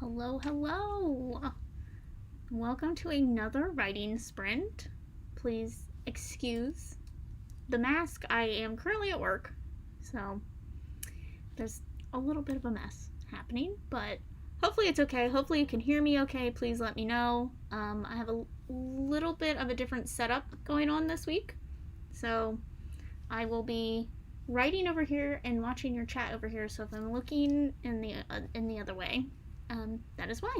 Hello, hello! Welcome to another writing sprint. Please excuse the mask. I am currently at work, so there's a little bit of a mess happening, but hopefully it's okay. Hopefully you can hear me okay. Please let me know. I have a little bit of a different setup going on this week, so I will be writing over here and watching your chat over here. So if I'm looking in the other way, that is why.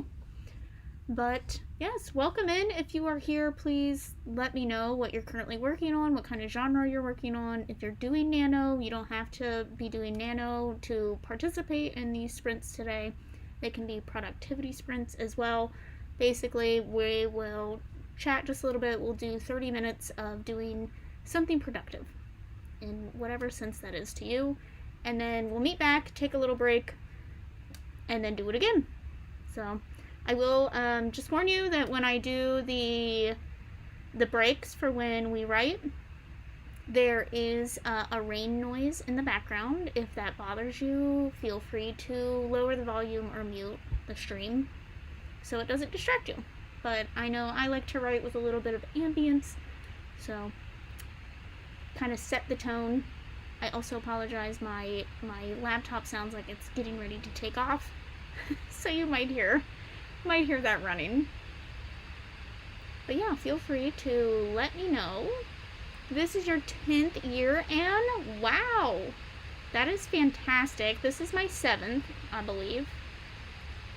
But yes, welcome in. If you are here, please let me know what you're currently working on, what kind of genre you're working on. If you're doing nano, you don't have to be doing nano to participate in these sprints today. They can be productivity sprints as well. Basically, we will chat just a little bit. We'll do 30 minutes of doing something productive in whatever sense that is to you. And then we'll meet back, take a little break, and then do it again. So I will just warn you that when I do the breaks for when we write, there is a rain noise in the background. If that bothers you, feel free to lower the volume or mute the stream so it doesn't distract you. But I know I like to write with a little bit of ambience, so kind of set the tone. I also apologize, my laptop sounds like it's getting ready to take off. So you might hear that running. But yeah, feel free to let me know. This is your 10th year, and wow, that is fantastic. This is my 7th, I believe.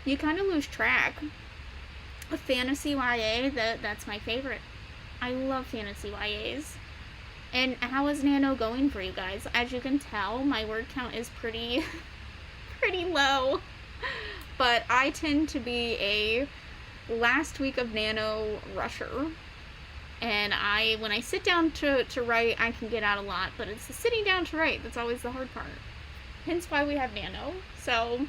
You kind of lose track. A fantasy YA, that's my favorite. I love fantasy YAs. And how is Nano going for you guys? As you can tell, my word count is pretty low. But I tend to be a last week of Nano rusher. And when I sit down to write, I can get out a lot. But it's the sitting down to write that's always the hard part. Hence why we have Nano. So,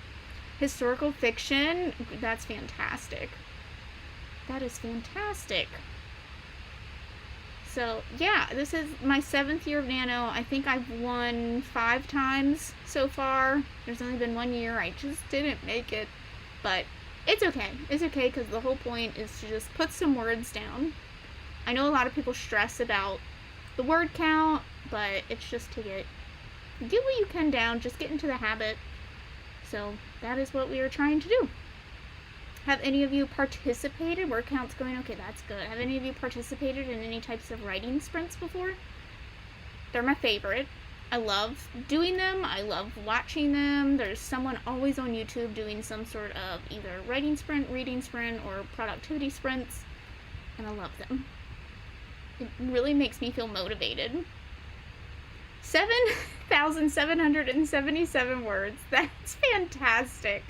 historical fiction, that's fantastic. That is fantastic. So, yeah, this is my 7th year of Nano. I think I've won 5 times so far. There's only been 1 year. I just didn't make it. But it's okay. It's okay because the whole point is to just put some words down. I know a lot of people stress about the word count, but it's just to get what you can down. Just get into the habit. So that is what we are trying to do. Have any of you participated? Word count's going okay, that's good. Have any of you participated in any types of writing sprints before? They're my favorite. I love doing them. I love watching them. There's someone always on YouTube doing some sort of either writing sprint, reading sprint, or productivity sprints, and I love them. It really makes me feel motivated. 7,777 words. That's fantastic.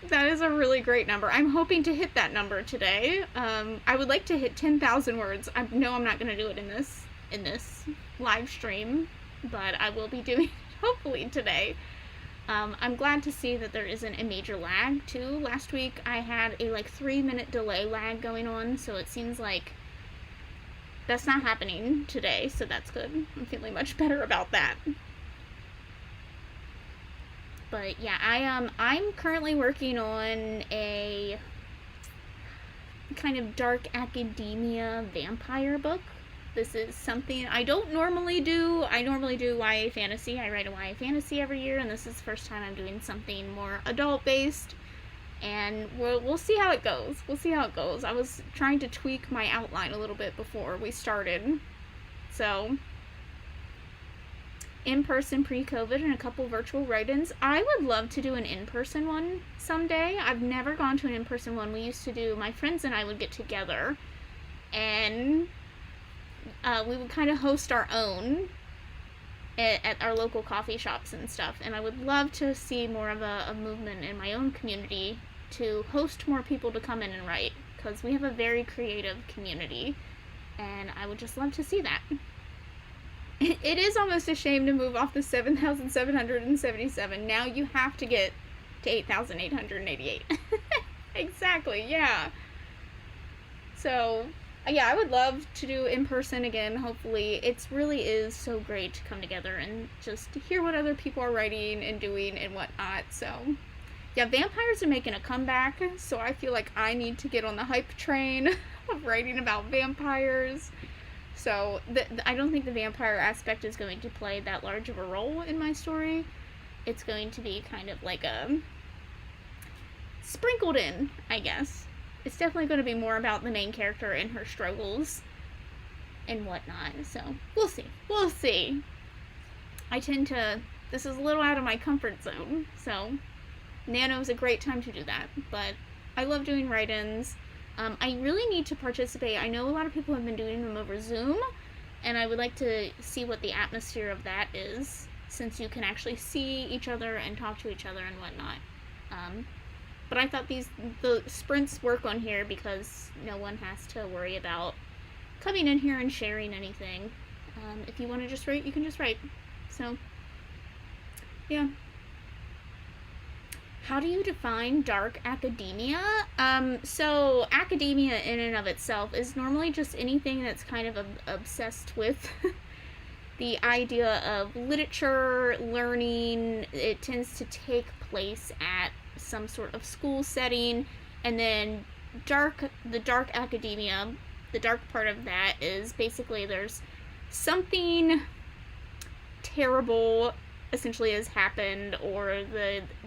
That is a really great number. I'm hoping to hit that number today. I would like to hit 10,000 words. I know I'm not going to do it in this live stream, but I will be doing it hopefully today. I'm glad to see that there isn't a major lag too. Last week I had a 3-minute delay lag going on, so it seems like that's not happening today, so that's good. I'm feeling much better about that. But yeah, I'm currently working on a kind of dark academia vampire book. This is something I don't normally do. I normally do YA fantasy. I write a YA fantasy every year, and this is the first time I'm doing something more adult-based. And we'll see how it goes. We'll see how it goes. I was trying to tweak my outline a little bit before we started. So, in-person pre-COVID and a couple virtual write-ins. I would love to do an in-person one someday. I've never gone to an in-person one. We used to do, my friends and I would get together and we would kind of host our own at our local coffee shops and stuff. And I would love to see more of a movement in my own community to host more people to come in and write, because we have a very creative community and I would just love to see that. It is almost a shame to move off the 7,777. Now you have to get to 8,888. Exactly, yeah. So, yeah, I would love to do in person again, hopefully. It really is so great to come together and just hear what other people are writing and doing and whatnot. So, Yeah, vampires are making a comeback, so I feel like I need to get on the hype train of writing about vampires. So I don't think the vampire aspect is going to play that large of a role in my story. It's going to be kind of like a sprinkled in, I guess. It's definitely going to be more about the main character and her struggles and whatnot. So we'll see. We'll see. This is a little out of my comfort zone, so Nano is a great time to do that. But I love doing write-ins. I really need to participate. I know a lot of people have been doing them over Zoom, and I would like to see what the atmosphere of that is, since you can actually see each other and talk to each other and whatnot. But I thought the sprints work on here because no one has to worry about coming in here and sharing anything. If you want to just write, you can just write. So, yeah. How do you define dark academia? So academia in and of itself is normally just anything that's kind of obsessed with the idea of literature, learning. It tends to take place at some sort of school setting, and then the dark academia, the dark part of that is basically there's something terrible essentially has happened, or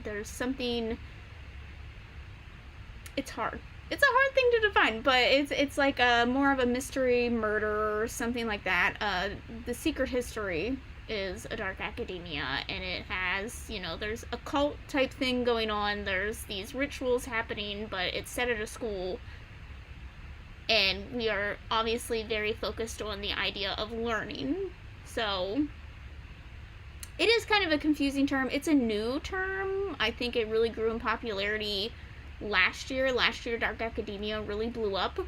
there's something. It's hard. It's a hard thing to define, but it's like more of a mystery, murder, or something like that. The Secret History is a dark academia, and it has, there's a cult type thing going on. There's these rituals happening, but it's set at a school, and we are obviously very focused on the idea of learning. So it is kind of a confusing term. It's a new term. I think it really grew in popularity last year. Last year, dark academia really blew up.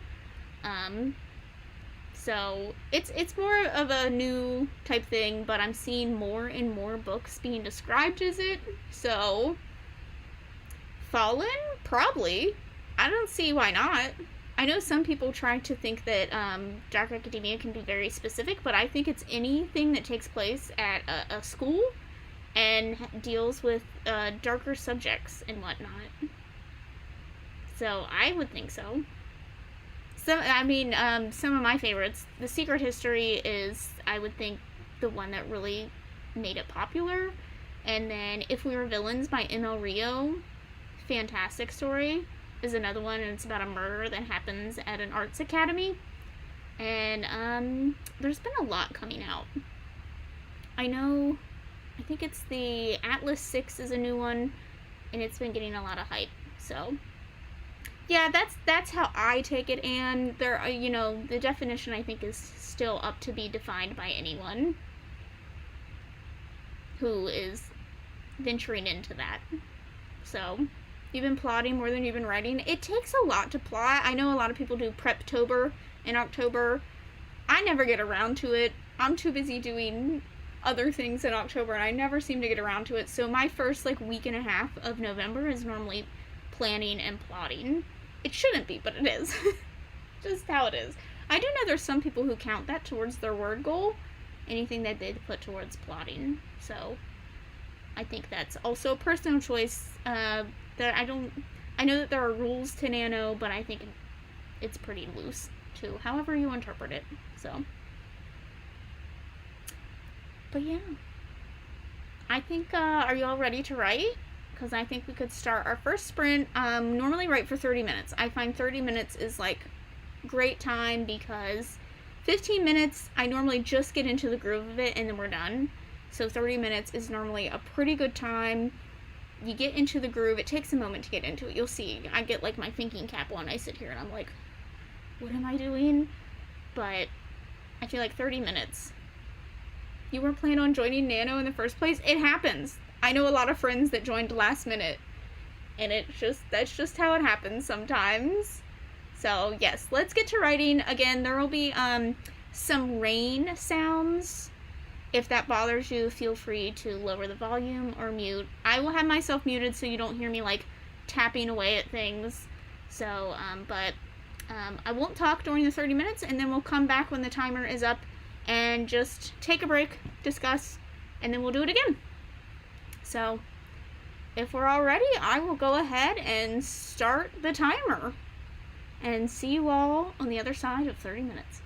So it's more of a new type thing, but I'm seeing more and more books being described as it. So Fallen? Probably. I don't see why not. I know some people try to think that dark academia can be very specific, but I think it's anything that takes place at a school and deals with darker subjects and whatnot. So I would think so. Some of my favorites. The Secret History is, I would think, the one that really made it popular. And then If We Were Villains by M.L. Rio, fantastic story, is another one, and it's about a murder that happens at an arts academy. And there's been a lot coming out. I think it's the Atlas 6 is a new one, and it's been getting a lot of hype. So yeah, that's how I take it, and there are, the definition I think is still up to be defined by anyone who is venturing into that. So you've been plotting more than you've been writing. It takes a lot to plot. I know a lot of people do Preptober in October. I never get around to it. I'm too busy doing other things in October, and I never seem to get around to it. So my first week and a half of November is normally planning and plotting. It shouldn't be, but it is. Just how it is. I do know there's some people who count that towards their word goal, anything that they put towards plotting. So I think that's also a personal choice. I know that there are rules to Nano, but I think it's pretty loose too, however you interpret it. So, but yeah, I think, are you all ready to write? Because I think we could start our first sprint. Normally write for 30 minutes. I find 30 minutes is great time, because 15 minutes, I normally just get into the groove of it and then we're done. So 30 minutes is normally a pretty good time. You get into the groove. It takes a moment to get into it. You'll see. I get my thinking cap on. I sit here and I'm like, what am I doing? But I feel like 30 minutes. You weren't planning on joining Nano in the first place? It happens. I know a lot of friends that joined last minute, and that's just how it happens sometimes. So yes, let's get to writing. Again, there will be some rain sounds. If that bothers you, feel free to lower the volume or mute. I will have myself muted so you don't hear me tapping away at things. So, I won't talk during the 30 minutes, and then we'll come back when the timer is up and just take a break, discuss, and then we'll do it again. So, if we're all ready, I will go ahead and start the timer and see you all on the other side of 30 minutes.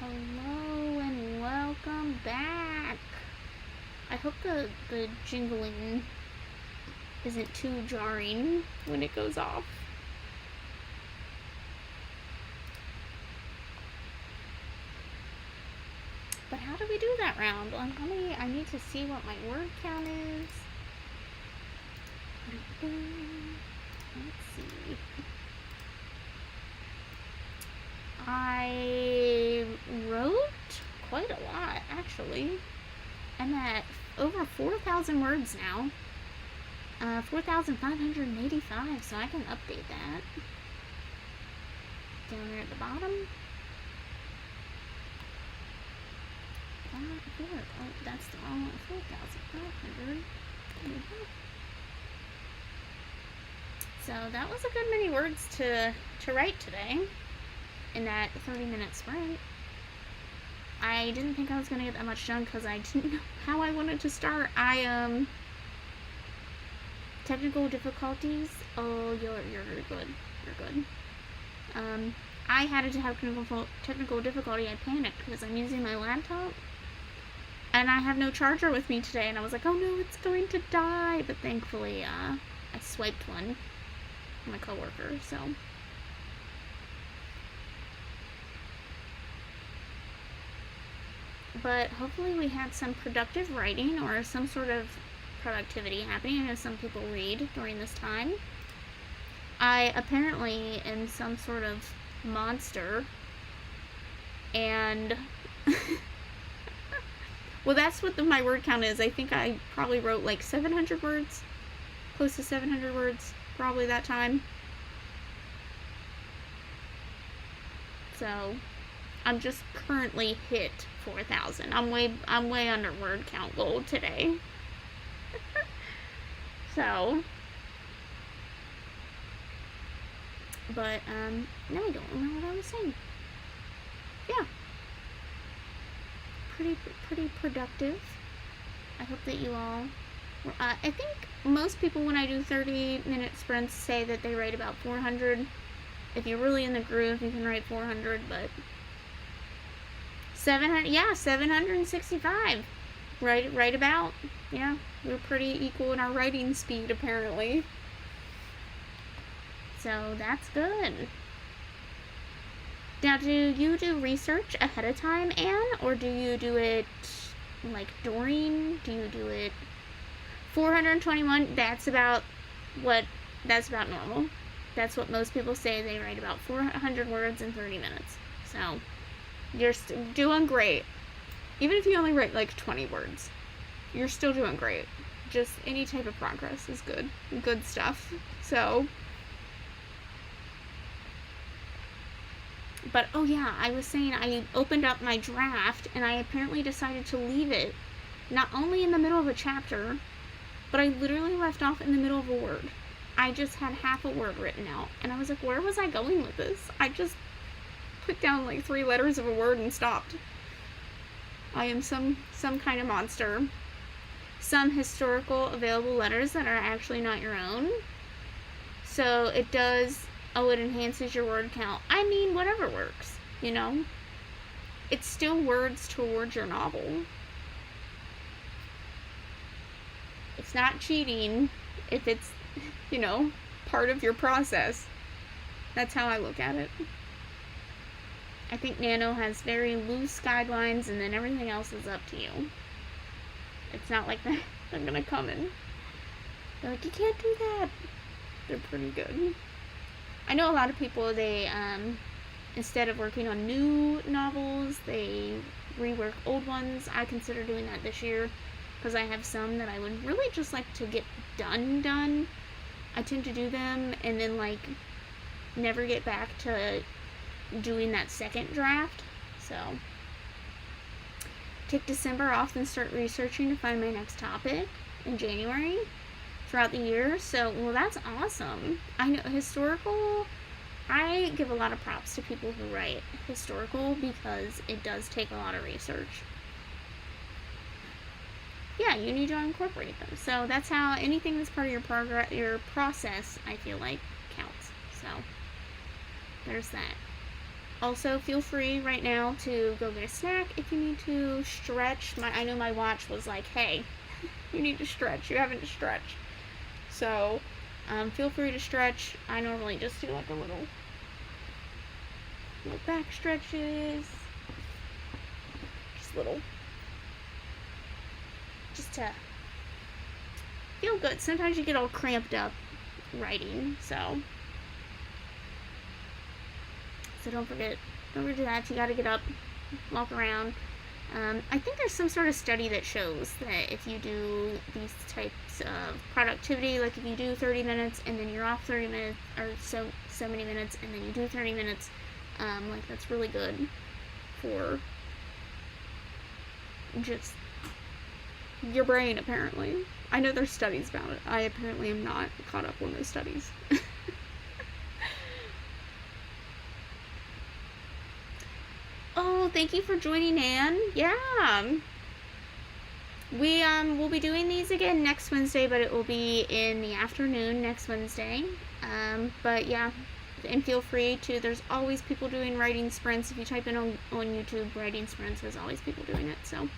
Hello and welcome back. I hope the jingling isn't too jarring when it goes off. But how do we do that round? I need to see what my word count is. Let's see. I wrote quite a lot, actually. I'm at over 4,000 words now. 4,585, so I can update that. Down there at the bottom. Oh, that's the wrong one. 4,500. So that was a good many words to write today in that 30-minute sprint. I didn't think I was gonna get that much done because I didn't know how I wanted to start. Technical difficulties. Oh, you're good. You're good. I had to have technical difficulty. I panicked because I'm using my laptop and I have no charger with me today, and I was like, oh no, it's going to die. But thankfully, I swiped one from my coworker, so. But hopefully we had some productive writing or some sort of productivity happening. I know some people read during this time. I apparently am some sort of monster, and well, that's what my word count is. I think I probably wrote like 700 words, close to 700 words, probably that time. So I'm just currently hit 4,000. I'm way under word count goal today. So, but now I don't remember what I was saying. Yeah, pretty productive. I hope that you all. I think most people, when I do 30-minute sprints, say that they write about 400. If you're really in the groove, you can write 400, but 700, yeah, 765. Right about. Yeah, we're pretty equal in our writing speed, apparently. So that's good. Now, do you do research ahead of time, Anne? Or do you do it, like, during? Do you do it 421? That's about normal. That's what most people say. They write about 400 words in 30 minutes. So you're doing great. Even if you only write like 20 words, you're still doing great. Just any type of progress is good. Good stuff. So, but oh yeah, I was saying I opened up my draft and I apparently decided to leave it not only in the middle of a chapter, but I literally left off in the middle of a word. I just had half a word written out, and I was like, where was I going with this? I just put down like 3 letters of a word and stopped. I am some kind of monster. Some historical available letters that are actually not your own. So it enhances your word count. I mean, whatever works, you know? It's still words towards your novel. It's not cheating if it's, you know, part of your process. That's how I look at it. I think Nano has very loose guidelines, and then everything else is up to you. It's not like they're gonna come in. They're like, you can't do that. They're pretty good. I know a lot of people, they, instead of working on new novels, they rework old ones. I consider doing that this year, because I have some that I would really just like to get done. I tend to do them, and then, like, never get back to doing that second draft. So take December off and start researching to find my next topic in January throughout the year. So, well, that's awesome. I know historical, I give a lot of props to people who write historical because it does take a lot of research. Yeah, you need to incorporate them. So that's how anything that's part of your process, I feel like, counts. So there's that. Also, feel free right now to go get a snack if you need to stretch. I know my watch was like, hey, you need to stretch. You haven't stretched. So, feel free to stretch. I normally just do like a little back stretches. Just to feel good. Sometimes you get all cramped up writing, so don't forget that. You gotta get up, walk around. I think there's some sort of study that shows that if you do these types of productivity, like if you do 30 minutes and then you're off 30 minutes, or so many minutes, and then you do 30 minutes, like that's really good for just your brain, apparently. I know there's studies about it. I apparently am not caught up on those studies. Oh, thank you for joining, Anne. Yeah. We'll be doing these again next Wednesday, but it will be in the afternoon next Wednesday. But yeah, and feel free to, there's always people doing writing sprints. If you type in on YouTube writing sprints, there's always people doing it. So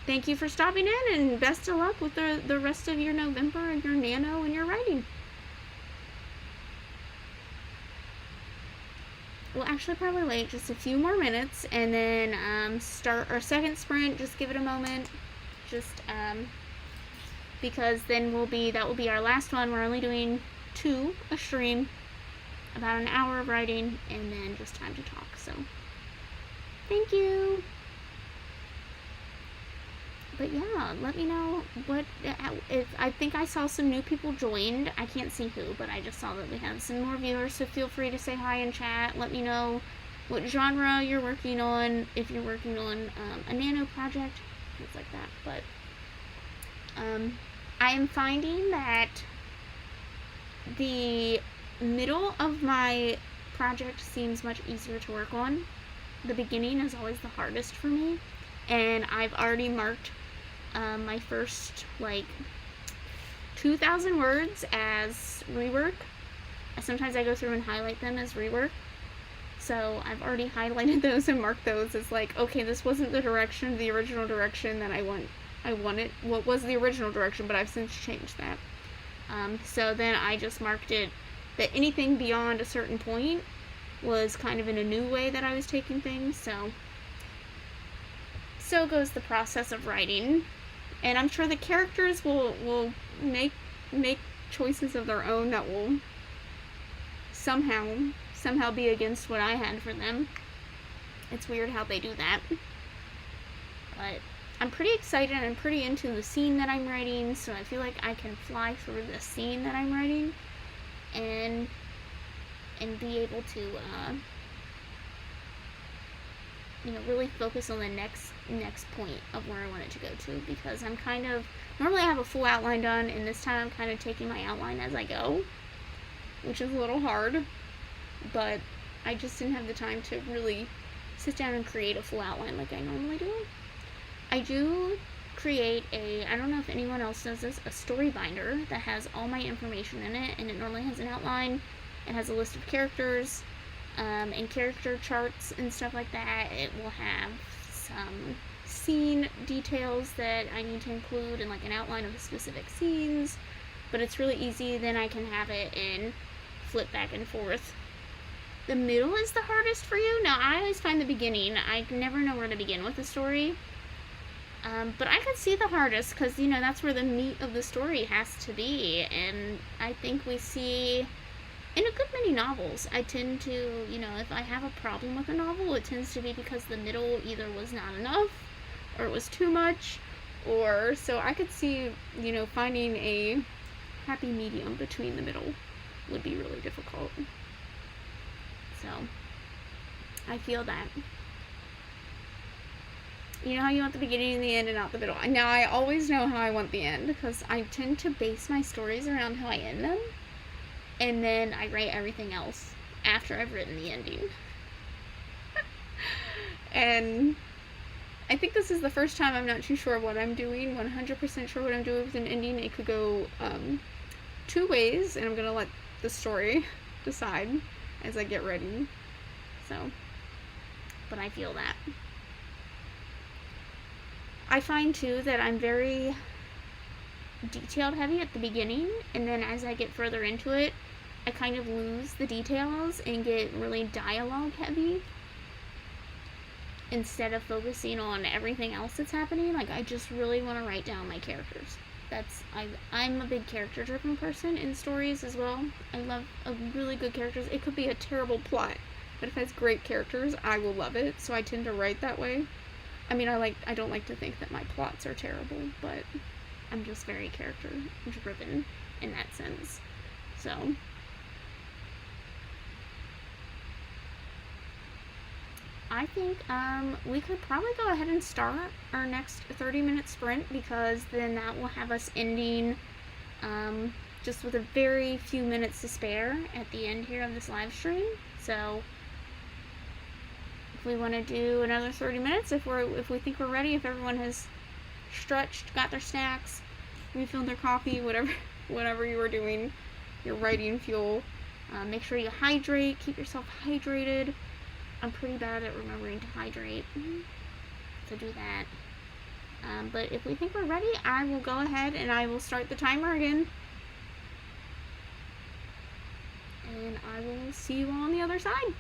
thank you for stopping in, and best of luck with the rest of your November and your Nano and your writing. We'll actually probably wait just a few more minutes and then start our second sprint. Just give it a moment, just because then that will be our last one. We're only doing 2 a stream, about an hour of writing, and then just time to talk. So thank you. But yeah, let me know if I think I saw some new people joined. I can't see who, but I just saw that we have some more viewers, so feel free to say hi in chat. Let me know what genre you're working on, if you're working on a nano project, things like that. But I am finding that the middle of my project seems much easier to work on. The beginning is always the hardest for me, and I've already marked my first 2,000 words as rework. Sometimes I go through and highlight them as rework. So I've already highlighted those and marked those as okay, this wasn't the original direction that I wanted. What was the original direction, but I've since changed that. So then I just marked it that anything beyond a certain point was kind of in a new way that I was taking things. So goes the process of writing, and I'm sure the characters will make choices of their own that will somehow be against what I had for them. It's weird how they do that, but I'm pretty excited and I'm pretty into the scene that I'm writing, so I feel like I can fly through the scene that I'm writing and be able to really focus on the next point of where I want it to go to, because I'm normally I have a full outline done, and this time I'm kind of taking my outline as I go, which is a little hard, but I just didn't have the time to really sit down and create a full outline like I normally do. I do create I don't know if anyone else does this, a story binder that has all my information in it, and it normally has an outline, it has a list of characters, and character charts and stuff like that. It will have some scene details that I need to include and an outline of the specific scenes, but it's really easy. Then I can have it and flip back and forth. The middle is the hardest for you. Now, I always find the beginning. I never know where to begin with the story. But I could see the hardest because, that's where the meat of the story has to be. And I think we see in a good many novels, I tend to, if I have a problem with a novel, it tends to be because the middle either was not enough or it was too much, or so I could see, finding a happy medium between the middle would be really difficult. So I feel that. You know how you want the beginning and the end and not the middle. Now I always know how I want the end because I tend to base my stories around how I end them. And then I write everything else after I've written the ending. And I think this is the first time I'm not too sure what I'm doing, 100% sure what I'm doing with an ending. It could go 2 ways, and I'm going to let the story decide as I get ready. So, but I feel that. I find too that I'm very detailed heavy at the beginning, and then as I get further into it, I kind of lose the details and get really dialogue heavy instead of focusing on everything else that's happening. Like, I just really want to write down my characters. I'm a big character driven person in stories as well. I love a really good characters. It could be a terrible plot, but if it has great characters, I will love it. So I tend to write that way. I mean, I don't like to think that my plots are terrible, but I'm just very character driven in that sense. So I think we could probably go ahead and start our next 30-minute sprint, because then that will have us ending just with a very few minutes to spare at the end here of this live stream. So if we want to do another 30 minutes, if we think we're ready, if everyone has stretched, got their snacks, refilled their coffee, whatever you are doing, your writing fuel, make sure you hydrate, keep yourself hydrated. I'm pretty bad at remembering to hydrate, so do that. But if we think we're ready, I will go ahead and I will start the timer again. And I will see you all on the other side.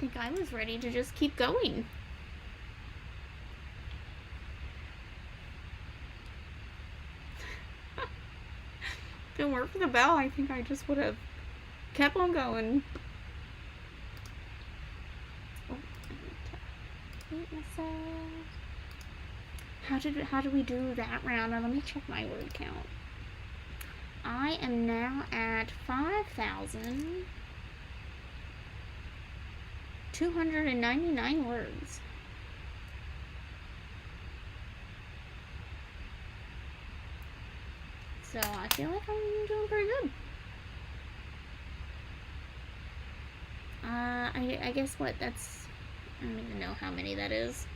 think I was ready to just keep going. If it weren't for the bell, I think I just would have kept on going. Oh, I need to hate myself. How did we do that round? Now, let me check my word count. I am now at 5,299 words. So I feel like I'm doing pretty good. I guess what that's, I don't even know how many that is.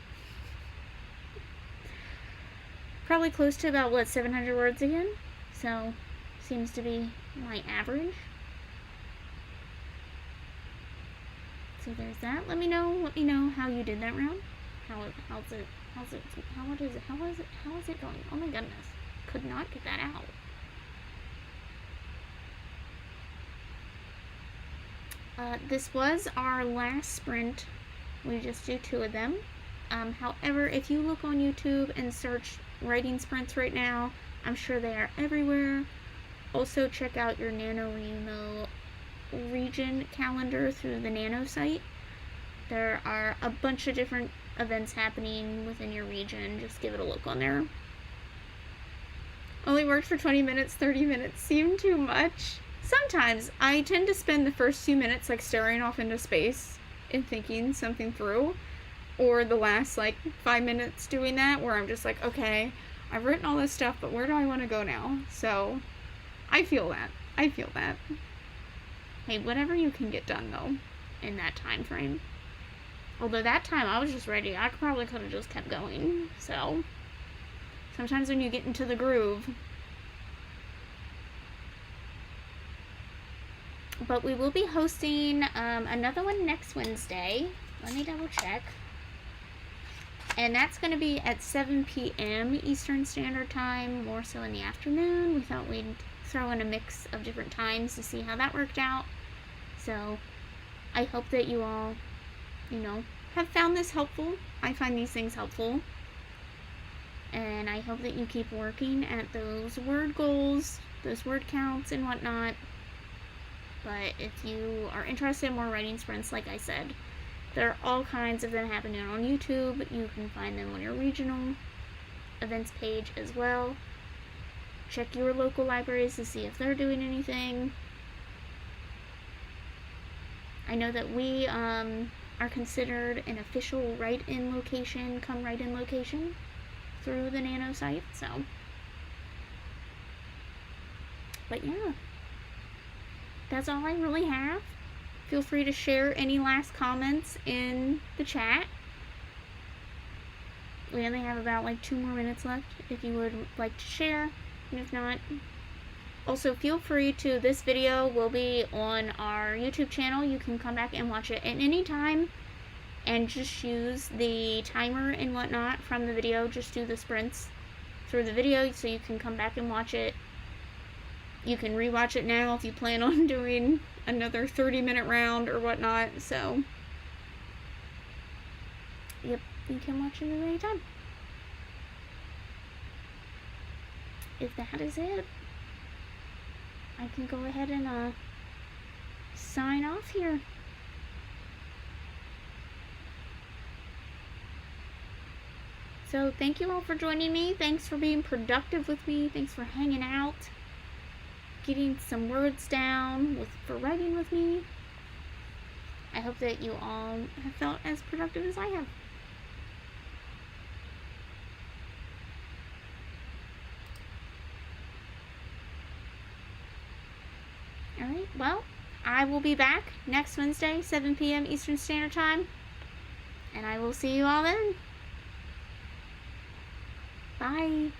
Probably close to about, what, 700 words again? So, seems to be my average. So there's that. Let me know how you did that round. How is it going? Oh my goodness. Could not get that out. This was our last sprint. We just do 2 of them. However, if you look on YouTube and search writing sprints right now, I'm sure they are everywhere. Also, check out your NaNoWriMo region calendar through the Nano site. There are a bunch of different events happening within your region. Just give it a look on there. Only worked for 20 minutes, 30 minutes seem too much. Sometimes I tend to spend the first few minutes like staring off into space and thinking something through, or the last like 5 minutes doing that, where I'm just like, okay, I've written all this stuff, but where do I want to go now? So I feel that. Hey, whatever you can get done though in that time frame. Although that time I was just ready. I probably could have just kept going. So sometimes when you get into the groove. But we will be hosting another one next Wednesday. Let me double check. And that's going to be at 7 p.m. Eastern Standard Time, more so in the afternoon. We thought we'd throw in a mix of different times to see how that worked out. So I hope that you all, have found this helpful. I find these things helpful. And I hope that you keep working at those word goals, those word counts and whatnot. But if you are interested in more writing sprints, like I said, there are all kinds of them happening on YouTube. You can find them on your regional events page as well. Check your local libraries to see if they're doing anything. I know that we are considered an official write-in location, through the Nano site, so. But yeah. That's all I really have. Feel free to share any last comments in the chat. We only have about like 2 more minutes left if you would like to share, and if not, also feel free to, this video will be on our YouTube channel. You can come back and watch it at any time and just use the timer and whatnot from the video. Just do the sprints through the video so you can come back and watch it. You can rewatch it now if you plan on doing another 30-minute round or whatnot. So, yep, you can watch it at any time. If that is it, I can go ahead and sign off here. So, thank you all for joining me. Thanks for being productive with me. Thanks for hanging out, getting some words down for writing with me. I hope that you all have felt as productive as I have. Alright, well, I will be back next Wednesday, 7 p.m. Eastern Standard Time, and I will see you all then. Bye.